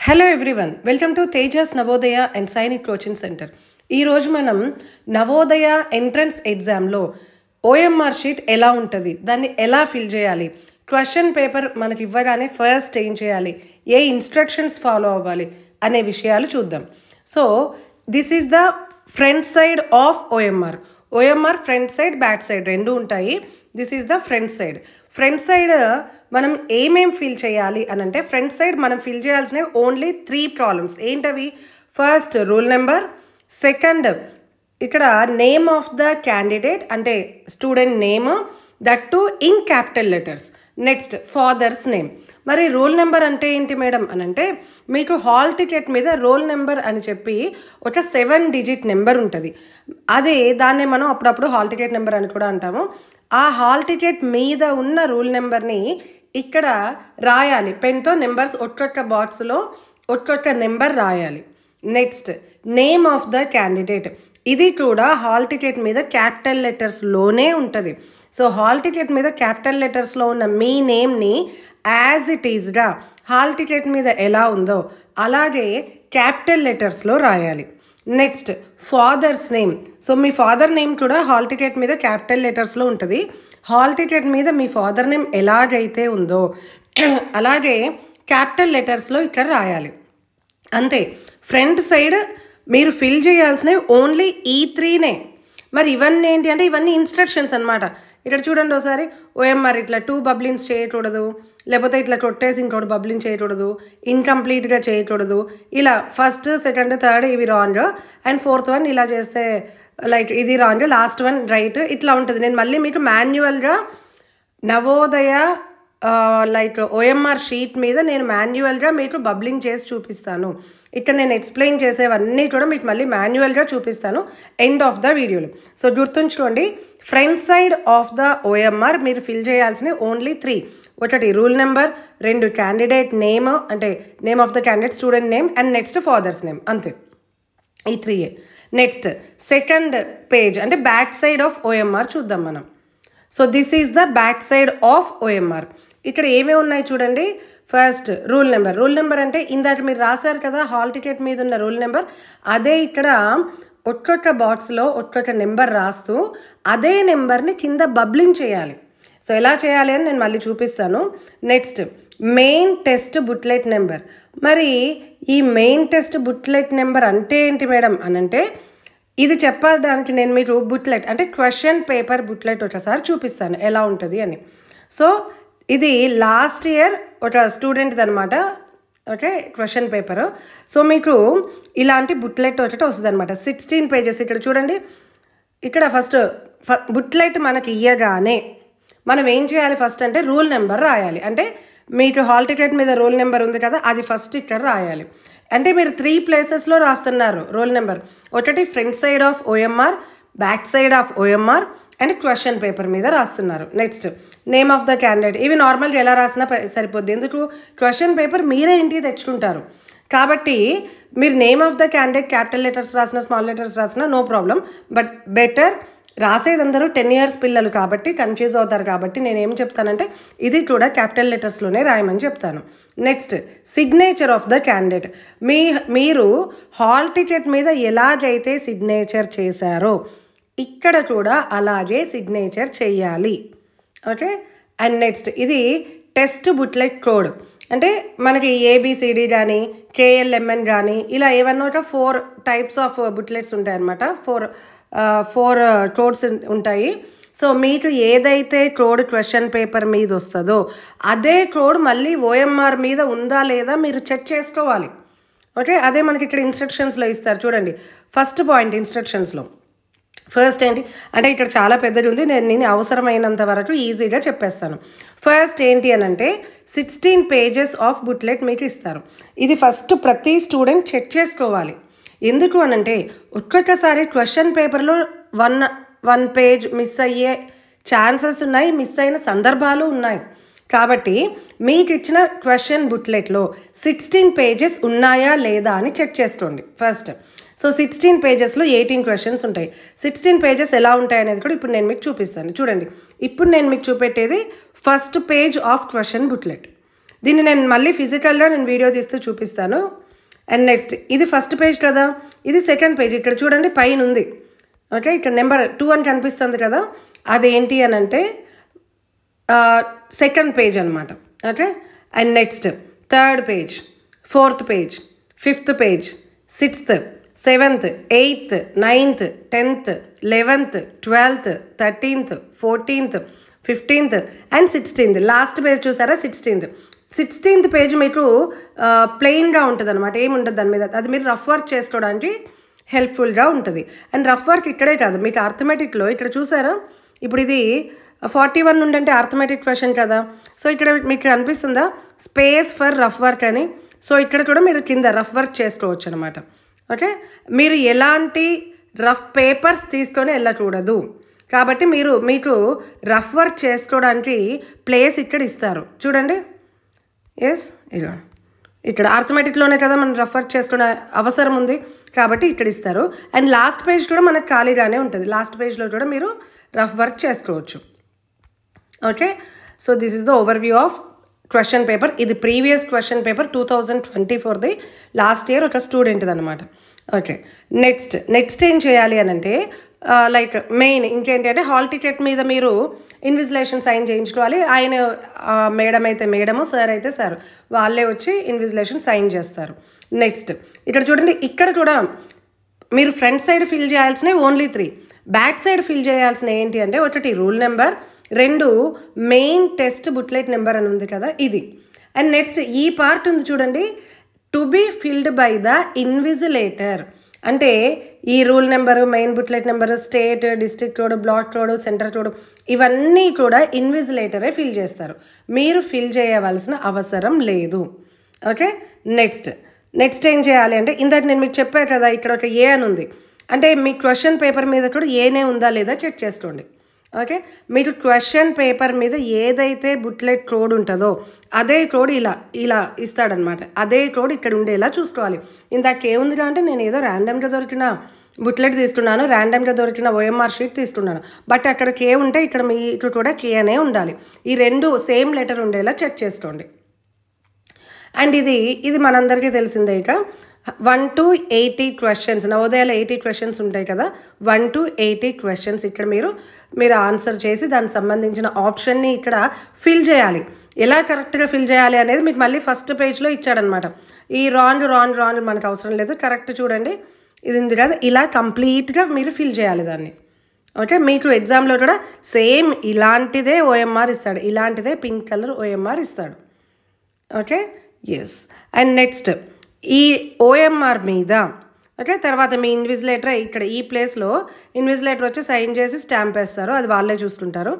Hello everyone, welcome to Tejas Navodaya and Sainik coaching centre. ఈరోజు మనం Navodaya entrance ఎగ్జామ్లో ఓఎంఆర్ షీట్ ఎలా ఉంటుంది, దాన్ని ఎలా ఫిల్ చేయాలి, క్వశ్చన్ పేపర్ మనకి ఇవ్వగానే ఫస్ట్ ఏం చేయాలి, ఏ ఇన్స్ట్రక్షన్స్ ఫాలో అవ్వాలి అనే విషయాలు చూద్దాం. So this is the front side of OMR. OMR front side, back side రెండు ఉంటాయి. This is the front side. Front side మనం ఏమేం ఫిల్ చేయాలి అని అంటే, ఫ్రంట్ సైడ్ మనం ఫిల్ చేయాల్సినవి ఓన్లీ 3 ప్రాబ్లమ్స్. ఏంటవి? ఫస్ట్ రూల్ నెంబర్, సెకండ్ ఇక్కడ నేమ్ ఆఫ్ ద క్యాండిడేట్ అంటే student name, that to in capital letters. Next father's name. మరి రోల్ నెంబర్ అంటే ఏంటి మేడం అని అంటే, మీకు హాల్ టికెట్ మీద రోల్ నెంబర్ అని చెప్పి ఒక 7 డిజిట్ నెంబర్ ఉంటుంది. అదే దాన్నే మనం అప్పుడప్పుడు హాల్ టికెట్ నెంబర్ అని కూడా అంటాము. ఆ హాల్ టికెట్ మీద ఉన్న రూల్ నెంబర్ని ఇక్కడ రాయాలి. పెన్తో నెంబర్స్ ఒక్కొక్క బాక్స్లో ఒక్కొక్క నెంబర్ రాయాలి. Next name of the candidate. ఇది కూడా హాల్ టికెట్ మీద క్యాపిటల్ లెటర్స్లోనే ఉంటుంది. సో హాల్ టికెట్ మీద క్యాపిటల్ లెటర్స్లో ఉన్న మీ నేమ్ని యాజ్ ఇట్ ఈజ్గా హాల్ టికెట్ మీద ఎలా ఉందో అలాగే క్యాపిటల్ లెటర్స్లో రాయాలి. Next father's name. సో మీ ఫాదర్ నేమ్ కూడా హాల్ టికెట్ మీద క్యాపిటల్ లెటర్స్లో ఉంటుంది. హాల్ టికెట్ మీద మీ ఫాదర్ నేమ్ ఎలాగైతే ఉందో అలాగే క్యాపిటల్ లెటర్స్లో ఇక్కడ రాయాలి. అంతే. ఫ్రంట్ సైడ్ మీరు ఫిల్ చేయాల్సినవి ఓన్లీ ఈ 3నే. మరి ఇవన్నీ ఏంటి అంటే, ఇవన్నీ ఇన్స్ట్రక్షన్స్ అనమాట. ఇక్కడ చూడండి ఒకసారి, ఓఎంఆర్ ఇట్లా 2 బబ్లిన్స్ చేయకూడదు, లేకపోతే ఇట్లా కొట్టేసి ఇంకోటి బబ్లిన్ చేయకూడదు, ఇన్కంప్లీట్గా చేయకూడదు, ఇలా ఫస్ట్ సెకండ్ థర్డ్ ఇవి రాంగ్, అండ్ 4th వన్ ఇలా చేస్తే లైక్ ఇది రాంగ్, లాస్ట్ వన్ రైట్, ఇట్లా ఉంటుంది. నేను మళ్ళీ మీకు మాన్యువల్గా నవోదయ లైక్ ఓఎంఆర్ షీట్ మీద నేను మాన్యువల్గా మీకు బబ్లింగ్ చేసి చూపిస్తాను. ఇక్కడ నేను ఎక్స్ప్లెయిన్ చేసేవన్నీ కూడా మీకు మళ్ళీ మాన్యువల్గా చూపిస్తాను ఎండ్ ఆఫ్ ద వీడియోలో. సో గుర్తుంచుకోండి, front side of the OMR మీరు ఫిల్ చేయాల్సినవి ఓన్లీ 3. ఒకటి రూల్ నెంబర్, 2 క్యాండిడేట్ నేమ్ అంటే name of the candidate student name, and next father's name. అంతే, ఈ 3. నెక్స్ట్ సెకండ్ పేజ్ అంటే బ్యాక్ సైడ్ ఆఫ్ ఓఎంఆర్ చూద్దాం మనం. So this is the back side of OMR. ఇక్కడ ఏమేమి ఉన్నాయి చూడండి. First rule number. Rule number అంటే ఇందాక మీరు రాశారు కదా హాల్ టికెట్ మీద ఉన్న రూల్ నెంబర్, అదే ఇక్కడ ఒక్కొక్క బాక్స్లో ఒక్కొక్క నెంబర్ రాస్తూ అదే నెంబర్ని కింద బబ్లింగ్ చేయాలి. సో ఎలా చేయాలి అని నేను మళ్ళీ చూపిస్తాను. Next main test booklet number. మరి ఈ మెయిన్ టెస్ట్ బుక్లెట్ నెంబర్ అంటే ఏంటి మేడం అని అంటే, ఇది చెప్పడానికి నేను మీకు బుక్లెట్ అంటే క్వశ్చన్ పేపర్ బుక్లెట్ ఒకసారి చూపిస్తాను ఎలా ఉంటుంది అని. సో ఇది లాస్ట్ ఇయర్ ఒక స్టూడెంట్ది అనమాట. Okay, question paper. సో మీకు ఇలాంటి బుక్లెట్ ఒకటి వస్తుంది అనమాట. 16 పేజెస్. ఇక్కడ చూడండి, ఇక్కడ ఫస్ట్ బుక్లెట్ మనకి ఇయ్యగానే మనం ఏం చేయాలి ఫస్ట్ అంటే రూల్ నెంబర్ రాయాలి. అంటే మీకు హాల్ టికెట్ మీద రోల్ నెంబర్ ఉంది కదా, అది ఫస్ట్ ఇక్కడ రాయాలి. అంటే మీరు 3 ప్లేసెస్లో రాస్తున్నారు రోల్ నెంబర్. ఒకటి front side of OMR, back side of OMR, and question paper మీద రాస్తున్నారు. Next name of the candidate. ఇవి నార్మల్గా ఎలా రాసినా సరిపోద్ది, ఎందుకు క్వశ్చన్ పేపర్ మీరే ఇంటికి తెచ్చుకుంటారు కాబట్టి మీరు name of the candidate capital letters రాసిన, స్మాల్ లెటర్స్ రాసిన నో ప్రాబ్లం. బట్ బెటర్ రాసేది అందరూ 10 years పిల్లలు కాబట్టి కన్ఫ్యూజ్ అవుతారు. కాబట్టి నేనేం చెప్తానంటే ఇది కూడా క్యాపిటల్ లెటర్స్లోనే రాయమని చెప్తాను. Next signature of the candidate. మీరు హాల్ టికెట్ మీద ఎలాగైతే సిగ్నేచర్ చేశారో ఇక్కడ కూడా అలాగే సిగ్నేచర్ చేయాలి. ఓకే. అండ్ నెక్స్ట్ ఇది టెస్ట్ బుక్లెట్ కోడ్. అంటే మనకి ABCD కానీ KLMN కానీ ఇలా ఏమన్నా ఒక 4 types ఆఫ్ బుక్లెట్స్ ఉంటాయి అన్నమాట. 4 కోడ్స్ ఉంటాయి. సో మీకు ఏదైతే కోడ్ క్వశ్చన్ పేపర్ మీద వస్తుందో అదే కోడ్ మళ్ళీ ఓఎంఆర్ మీద ఉందా లేదా మీరు చెక్ చేసుకోవాలి. ఓకే, అదే మనకి ఇక్కడ ఇన్స్ట్రక్షన్స్లో ఇస్తారు చూడండి. ఫస్ట్ పాయింట్ ఇన్స్ట్రక్షన్స్లో ఫస్ట్ ఏంటి అంటే, ఇక్కడ చాలా పెద్దది ఉంది, నేను అవసరమైనంత వరకు ఈజీగా చెప్పేస్తాను. ఫస్ట్ ఏంటి అని అంటే 16 పేజెస్ ఆఫ్ బుక్లెట్ మీకు ఇస్తారు. ఇది ఫస్ట్ ప్రతి స్టూడెంట్ చెక్ చేసుకోవాలి. ఎందుకు అనంటే ఒక్కొక్కసారి క్వశ్చన్ పేపర్లో 1 పేజ్ మిస్ అయ్యే ఛాన్సెస్ ఉన్నాయి, మిస్ అయిన సందర్భాలు ఉన్నాయి. కాబట్టి మీకు ఇచ్చిన క్వశ్చన్ బుక్లెట్లో 16 పేజెస్ ఉన్నాయా లేదా అని చెక్ చేసుకోండి ఫస్ట్. సో 16 పేజెస్లో 18 క్వశ్చన్స్ ఉంటాయి. 16 పేజెస్ ఎలా ఉంటాయి అనేది కూడా ఇప్పుడు నేను మీకు చూపిస్తాను. చూడండి, ఇప్పుడు నేను మీకు చూపెట్టేది first page of question booklet. దీన్ని నేను మళ్ళీ ఫిజికల్గా నేను వీడియో తీస్తూ చూపిస్తాను. అండ్ నెక్స్ట్ ఇది ఫస్ట్ పేజ్ కదా, ఇది సెకండ్ పేజ్. ఇక్కడ చూడండి పైన ఉంది. ఓకే, ఇక్కడ నెంబర్ 2 అని కనిపిస్తుంది కదా, అదేంటి అని అంటే సెకండ్ పేజ్ అనమాట. Okay, and next third page, fourth page, fifth page, 6th, 7th, 8th, 9th, 10th, 11th, 12th, 13th, 14th, 15th and 16th. Last page చూసారా, 16th పేజ్ మీకు ప్లెయిన్గా ఉంటుంది అనమాట, ఏముంటుంది దాని మీద. అది మీరు రఫ్ వర్క్ చేసుకోవడానికి హెల్ప్ఫుల్గా ఉంటుంది. అండ్ రఫ్ వర్క్ ఇక్కడే కాదు, మీకు అర్థమెటిక్లో ఇక్కడ చూసారా, ఇప్పుడు ఇది 41 ఉండంటే అర్థమెటిక్ క్వశ్చన్ కదా. సో ఇక్కడ మీకు అనిపిస్తుందా స్పేస్ ఫర్ రఫ్ వర్క్ అని. సో ఇక్కడ కూడా మీరు కింద రఫ్ వర్క్ చేసుకోవచ్చు అనమాట. ఓకే, మీరు ఎలాంటి రఫ్ పేపర్స్ తీసుకొని వెళ్ళకూడదు కాబట్టి మీకు రఫ్ వర్క్ చేసుకోవడానికి ప్లేస్ ఇక్కడ ఇస్తారు చూడండి. ఎస్, ఇలా ఇక్కడ అర్థమెటిక్లోనే కదా మనం రఫ్ వర్క్ చేసుకునే అవసరం ఉంది కాబట్టి ఇక్కడ ఇస్తారు. అండ్ లాస్ట్ పేజ్ కూడా మనకు ఖాళీగానే ఉంటుంది, లాస్ట్ పేజ్లో కూడా మీరు రఫ్ వర్క్ చేసుకోవచ్చు. Okay, so this is the overview of question paper. ఇది ప్రీవియస్ క్వశ్చన్ పేపర్ 2024ది, లాస్ట్ ఇయర్ ఒక స్టూడెంట్ది అనమాట. ఓకే, నెక్స్ట్ ఏం చేయాలి అని అంటే లైక్ మెయిన్ ఇంకేంటి అంటే హాల్ టికెట్ మీద మీరు ఇన్విజిలేషన్ సైన్ చేయించుకోవాలి. ఆయన మేడం అయితే మేడము, సార్ అయితే సార్, వాళ్ళే వచ్చి ఇన్విజిలేషన్ సైన్ చేస్తారు. నెక్స్ట్ ఇక్కడ చూడండి, ఇక్కడ కూడా మీరు ఫ్రంట్ సైడ్ ఫిల్ చేయాల్సినవి ఓన్లీ 3, బ్యాక్ సైడ్ ఫిల్ చేయాల్సిన ఏంటి అంటే 1 roll number, 2 main test booklet number అని ఉంది కదా ఇది. అండ్ నెక్స్ట్ ఈ పార్ట్ ఉంది చూడండి, to be filled by the invigilator. అంటే ఈ roll number, main booklet number, state, district code, block code, centre code, ఇవన్నీ కూడా ఇన్విజిలేటరే ఫిల్ చేస్తారు, మీరు ఫిల్ చేయవలసిన అవసరం లేదు. ఓకే, నెక్స్ట్ ఏం చేయాలి అంటే ఇందాక నేను మీకు చెప్పాను కదా, ఇక్కడ ఒక ఏ అని ఉంది అంటే మీ క్వశ్చన్ పేపర్ మీద కూడా ఏనే ఉందా లేదా చెక్ చేసుకోండి. ఓకే, మీరు క్వశ్చన్ పేపర్ మీద ఏదైతే బుక్లెట్ కోడ్ ఉంటుందో అదే కోడ్ ఇలా ఇస్తాడనమాట, అదే కోడ్ ఇక్కడ ఉండేలా చూసుకోవాలి. ఇందాక ఏముందిగా అంటే నేను ఏదో ర్యాండమ్గా దొరికిన బుక్లెట్ తీసుకున్నాను, ర్యాండమ్గా దొరికిన OMR షీట్ తీసుకున్నాను, బట్ అక్కడ కే ఉంటే ఇక్కడ మీకు కూడా కే అనే ఉండాలి. ఈ 2 సేమ్ లెటర్ ఉండేలా చెక్ చేసుకోండి. అండ్ ఇది మనందరికీ తెలిసిందే. ఇక 1 to 80 క్వశ్చన్స్, నవోదయాలో 80 క్వశ్చన్స్ ఉంటాయి కదా, 1 to 80 క్వశ్చన్స్ ఇక్కడ మీరు ఆన్సర్ చేసి దానికి సంబంధించిన ఆప్షన్ని ఇక్కడ ఫిల్ చేయాలి. ఎలా కరెక్ట్గా ఫిల్ చేయాలి అనేది మీకు మళ్ళీ ఫస్ట్ పేజ్లో ఇచ్చాడనమాట. ఈ రాంగ్ మనకు అవసరం లేదు, కరెక్ట్ చూడండి, ఇది ఉంది కదా, ఇలా కంప్లీట్గా మీరు ఫిల్ చేయాలి దాన్ని. ఓకే, మీకు ఎగ్జామ్లో కూడా సేమ్ ఇలాంటిదే OMR ఇస్తాడు, ఇలాంటిదే పింక్ కలర్ OMR ఇస్తాడు. Okay, yes. అండ్ నెక్స్ట్ ఈ OMR మీద ఓకే, తర్వాత మీ ఇన్విజిలేటర్ ఇక్కడ ఈ ప్లేస్లో ఇన్విజిలేటర్ వచ్చి సైన్ చేసి స్టాంప్ వేస్తారు, అది వాళ్ళే చూసుకుంటారు.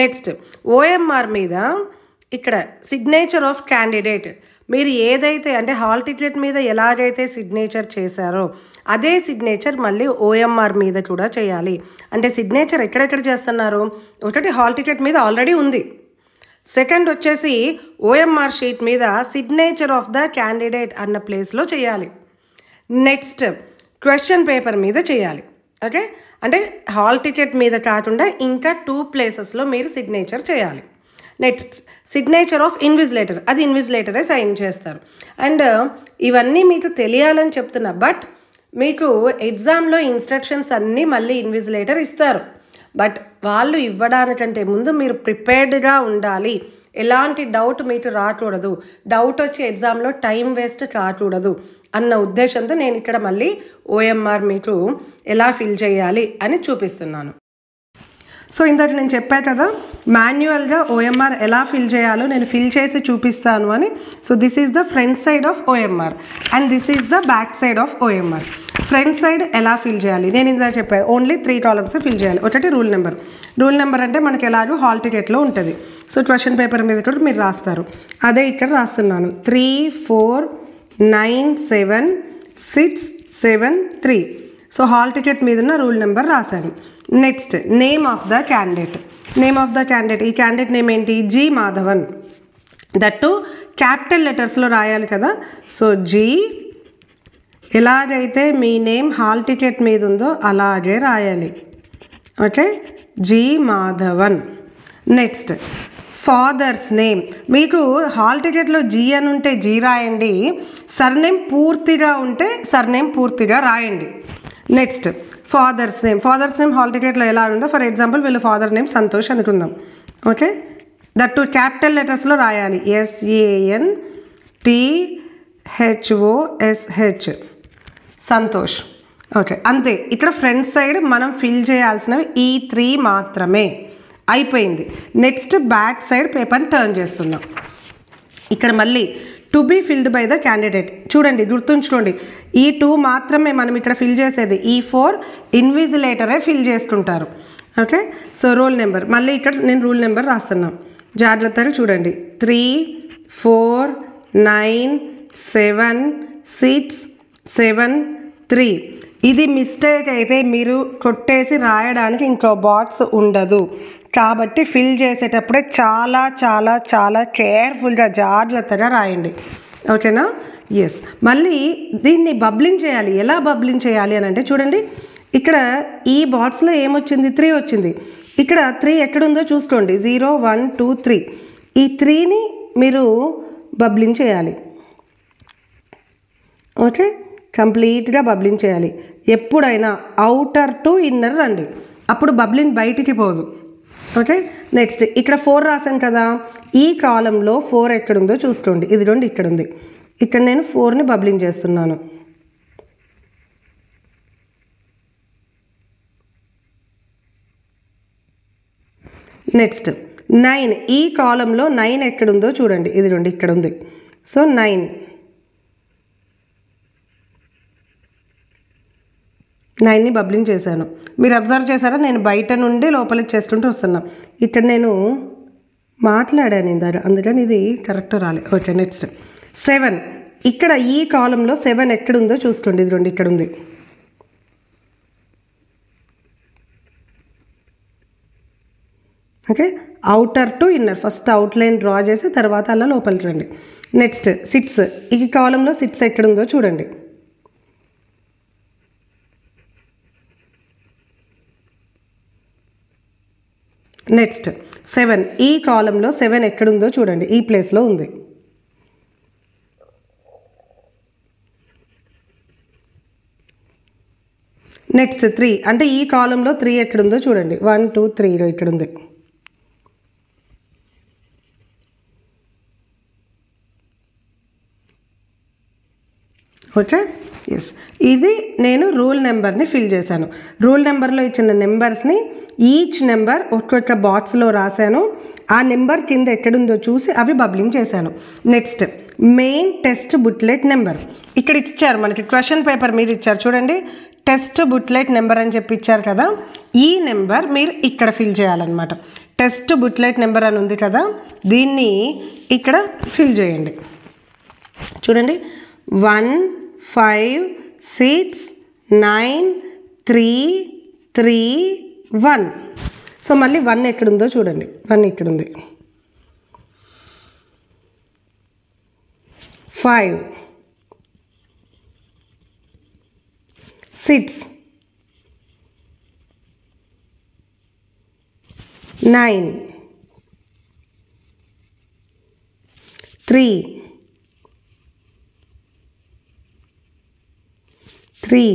నెక్స్ట్ OMR మీద ఇక్కడ సిగ్నేచర్ ఆఫ్ క్యాండిడేట్, మీరు ఏదైతే అంటే హాల్ టికెట్ మీద ఎలాగైతే సిగ్నేచర్ చేశారో అదే సిగ్నేచర్ మళ్ళీ OMR మీద కూడా చేయాలి. అంటే సిగ్నేచర్ ఎక్కడెక్కడ చేస్తున్నారు, ఒకటి హాల్ టికెట్ మీద ఆల్రెడీ ఉంది, సెకండ్ వచ్చేసి OMR షీట్ మీద సిగ్నేచర్ ఆఫ్ ద క్యాండిడేట్ అన్న ప్లేస్లో చేయాలి. నెక్స్ట్ క్వశ్చన్ పేపర్ మీద చేయాలి. ఓకే, అంటే హాల్ టికెట్ మీద కాకుండా ఇంకా 2 ప్లేసెస్లో మీరు సిగ్నేచర్ చేయాలి. నెక్స్ట్ సిగ్నేచర్ ఆఫ్ ఇన్విజిలేటర్, అది ఇన్విజిలేటరే సైన్ చేస్తారు. అండ్ ఇవన్నీ మీకు తెలియాలని చెప్తున్నా, బట్ మీకు ఎగ్జామ్లో ఇన్స్ట్రక్షన్స్ అన్నీ మళ్ళీ ఇన్విజిలేటర్ ఇస్తారు, బట్ వాళ్ళు ఇవ్వడానికంటే ముందు మీరు ప్రిపేర్డ్గా ఉండాలి. ఎలాంటి డౌట్ మీకు రాకూడదు, డౌట్ వచ్చి ఎగ్జామ్లో టైం వేస్ట్ కాకూడదు అన్న ఉద్దేశంతో నేను ఇక్కడ మళ్ళీ OMR మీకు ఎలా ఫిల్ చేయాలి అని చూపిస్తున్నాను. సో ఇందాక నేను చెప్పా కదా మాన్యువల్గా OMR ఎలా ఫిల్ చేయాలో నేను ఫిల్ చేసి చూపిస్తాను అని. So this is the front side of OMR and this is the back side of OMR. Front side ఎలా ఫిల్ చేయాలి నేను ఇందాక చెప్పాను, ఓన్లీ 3 కాలమ్స్ ఫిల్ చేయాలి. ఒకటి రూల్ నెంబర్ అంటే మనకి ఎలాగో హాల్ టికెట్లో ఉంటుంది. సో క్వశ్చన్ పేపర్ మీద కూడా మీరు రాస్తారు, అదే ఇక్కడ రాస్తున్నాను 3 4 9 7 6 7 3. సో హాల్ టికెట్ మీద ఉన్న రూల్ నెంబర్ రాశాను. Next name of the candidate, ఈ క్యాండిడేట్ నేమ్ ఏంటి, G మాధవన్, దట్టు క్యాపిటల్ లెటర్స్లో రాయాలి కదా. సో G ఎలాగైతే మీ నేమ్ హాల్ టికెట్ మీద ఉందో అలాగే రాయాలి. Okay, G Madhavan. Next father's name. మీకు హాల్ టికెట్లో జీ అని ఉంటే జీ రాయండి, సర్నేమ్ పూర్తిగా ఉంటే సర్నేమ్ పూర్తిగా రాయండి. Next father's name. Father's name hall టికెట్లో ఎలా ఉందో, ఫర్ ఎగ్జాంపుల్ వీళ్ళ ఫాదర్ నేమ్ సంతోష్ అనుకుందాం. ఓకే, దట్ టు క్యాపిటల్ లెటర్స్లో రాయాలి, SANTHOSH సంతోష్. ఓకే, అంతే. ఇక్కడ ఫ్రంట్ సైడ్ మనం ఫిల్ చేయాల్సినవి ఈ 3 మాత్రమే. అయిపోయింది. నెక్స్ట్ బ్యాక్ సైడ్ పేపర్ని టర్న్ చేస్తున్నాం. ఇక్కడ మళ్ళీ to be filled by the candidate. చూడండి, గుర్తుంచుకోండి, ఈ 2 మాత్రమే మనం ఇక్కడ ఫిల్ చేసేది. ఈ 4 ఇన్విజిలేటరే ఫిల్ చేసుకుంటారు. ఓకే, సో రోల్ నెంబర్ మళ్ళీ ఇక్కడ నేను రూల్ నెంబర్ రాస్తున్నాం, జాగ్రత్తగా చూడండి. 3 4 9 7 6 7 3. ఇది మిస్టేక్ అయితే మీరు కొట్టేసి రాయడానికి ఇంకో బాక్స్ ఉండదు. కాబట్టి ఫిల్ చేసేటప్పుడే చాలా చాలా చాలా కేర్ఫుల్గా జాగ్రత్తగా రాయండి. ఓకేనా? ఎస్. మళ్ళీ దీన్ని బబ్లింగ్ చేయాలి. ఎలా బబ్లింగ్ చేయాలి అని అంటే చూడండి, ఇక్కడ ఈ బాక్స్లో ఏమొచ్చింది? 3 వచ్చింది. ఇక్కడ 3 ఎక్కడుందో చూసుకోండి. 0 1 2 3. ఈ 3ని మీరు బబ్లింగ్ చేయాలి. ఓకే, కంప్లీట్గా బబ్లింగ్ చేయాలి. ఎప్పుడైనా అవుటర్ టు ఇన్నర్ రండి, అప్పుడు బబ్లింగ్ బయటికి పోదు. ఓకే, నెక్స్ట్ ఇక్కడ 4 రాశాను కదా, ఈ కాలంలో 4 ఎక్కడుందో చూసుకోండి. ఇది 2 ఇక్కడ ఉంది. ఇక్కడ నేను 4ని బబ్లింగ్ చేస్తున్నాను. నెక్స్ట్ 9, ఈ కాలంలో 9 ఎక్కడుందో చూడండి. ఇది 2 ఇక్కడ ఉంది. సో 9. 9ని బబ్లింగ్ చేశాను. మీరు అబ్జర్వ్ చేశారా, నేను బయట నుండి లోపలికి చేసుకుంటూ వస్తున్నా. ఇక్కడ నేను మాట్లాడాను ఇందాక, అందుకని ఇది కరెక్ట్ రాలే. ఓకే, నెక్స్ట్ 7, ఇక్కడ ఈ కాలంలో 7 ఎక్కడుందో చూసుకోండి. ఇది 2 ఇక్కడ ఉంది. Okay, outer to inner, first outline draw చేసి తర్వాత అలా లోపలికి రండి. నెక్స్ట్ 6, ఈ కాలంలో 6 ఎక్కడుందో చూడండి. నెక్స్ట్ 7, ఈ కాలంలో 7 ఎక్కడుందో చూడండి. ఈ ప్లేస్లో ఉంది. నెక్స్ట్ 3, అంటే ఈ కాలంలో 3 ఎక్కడుందో చూడండి. 1 2 3 ఇక్కడ ఉంది. Okay, yes. ఇది నేను రూల్ నెంబర్ని ఫిల్ చేశాను. రూల్ నెంబర్లో ఇచ్చిన నెంబర్స్ని ఈచ్ నెంబర్ ఒక్కొక్క బాక్స్లో రాశాను. ఆ నెంబర్ కింద ఎక్కడుందో చూసి అవి బబ్లింగ్ చేశాను. Next main test booklet number. ఇక్కడ ఇచ్చారు మనకి, క్వశ్చన్ పేపర్ మీద ఇచ్చారు చూడండి, టెస్ట్ బుక్లెట్ నెంబర్ అని చెప్పి ఇచ్చారు కదా. ఈ నెంబర్ మీరు ఇక్కడ ఫిల్ చేయాలన్నమాట. టెస్ట్ బుక్లెట్ నెంబర్ అని ఉంది కదా, దీన్ని ఇక్కడ ఫిల్ చేయండి. చూడండి, 1 5 6 9 3 3 1. సో మళ్ళీ 1 ఎక్కడుందో చూడండి. 1 ఇక్కడుంది. 5 6 9 3 3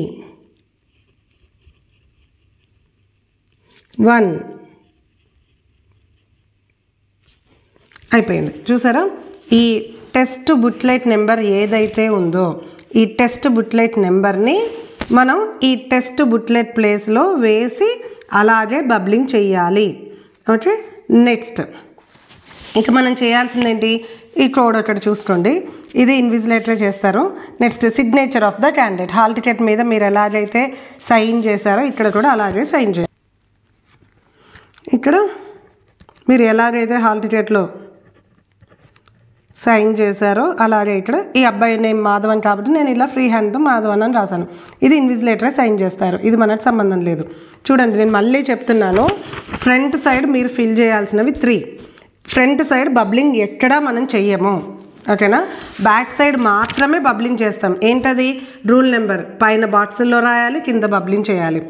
1. అయిపోయింది. చూసారా, ఈ టెస్ట్ బుక్లెట్ నెంబర్ ఏదైతే ఉందో ఈ టెస్ట్ బుక్లెట్ నెంబర్ని మనం ఈ టెస్ట్ బుక్లెట్ ప్లేస్లో వేసి అలాగే బబ్లింగ్ చేయాలి. ఓకే, నెక్స్ట్ ఇక మనం చేయాల్సింది ఏంటి? ఈ కోడ్ ఒకటి చూసుకోండి, ఇది ఇన్విజిలేటరే చేస్తారు. Next signature of the candidate. Hall ticket మీద మీరు ఎలాగైతే సైన్ చేశారో ఇక్కడ కూడా అలాగే సైన్ చేయాలి. ఇక్కడ మీరు ఎలాగైతే హాల్ టికెట్లో సైన్ చేశారో అలాగే ఇక్కడ ఈ అబ్బాయి నేమ్ మాధవన్ కాబట్టి నేను ఇలా ఫ్రీ హ్యాండ్తో మాధవన్ అని రాశాను. ఇది ఇన్విజిలేటరే సైన్ చేస్తారు, ఇది మనకు సంబంధం లేదు. చూడండి, నేను మళ్ళీ చెప్తున్నాను, ఫ్రంట్ సైడ్ మీరు ఫిల్ చేయాల్సినవి 3. ఫ్రంట్ సైడ్ బబ్లింగ్ ఎక్కడా మనం చెయ్యము. ఓకేనా? బ్యాక్ సైడ్ మాత్రమే బబ్లింగ్ చేస్తాం. ఏంటది? రూల్ నెంబర్ పైన బాక్సుల్లో రాయాలి, కింద బబ్లింగ్ చేయాలి.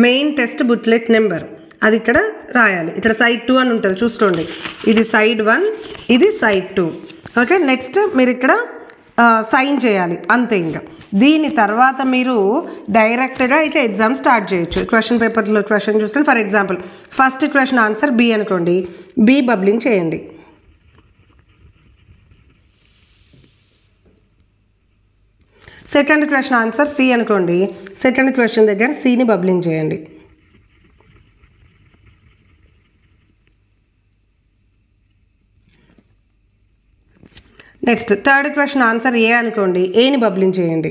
మెయిన్ టెస్ట్ బుక్లెట్ నెంబర్ అది ఇక్కడ రాయాలి. ఇక్కడ సైడ్ 2 అని ఉంటుంది చూసుకోండి. ఇది సైడ్ 1, ఇది సైడ్ 2. ఓకే, నెక్స్ట్ మీరు ఇక్కడ సైన్ చేయాలి అంతే. ఇంకా దీని తర్వాత మీరు డైరెక్ట్గా ఇట్లా ఎగ్జామ్ స్టార్ట్ చేయొచ్చు. క్వశ్చన్ పేపర్లో క్వశ్చన్ చూసుకొని for example first question answer B అనుకోండి, బి బబ్లింగ్ చేయండి. సెకండ్ క్వశ్చన్ ఆన్సర్ సి అనుకోండి, సెకండ్ క్వశ్చన్ దగ్గర సిని బబ్లింగ్ చేయండి. Next third question answer A అనుకోండి, ఏని బబ్లింగ్ చేయండి.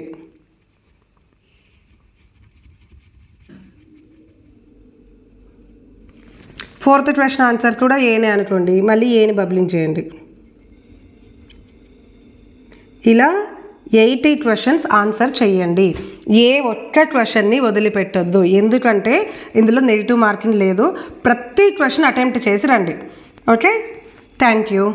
ఫోర్త్ క్వశ్చన్ ఆన్సర్ కూడా ఏనే అనుకోండి, మళ్ళీ ఏని బబ్లింగ్ చేయండి. ఇలా 80 క్వశ్చన్స్ ఆన్సర్ చేయండి. ఏ ఒక్క క్వశ్చన్ని వదిలిపెట్టొద్దు, ఎందుకంటే ఇందులో నెగిటివ్ మార్కింగ్ లేదు. ప్రతి క్వశ్చన్ అటెంప్ట్ చేసి రండి. Okay, thank you.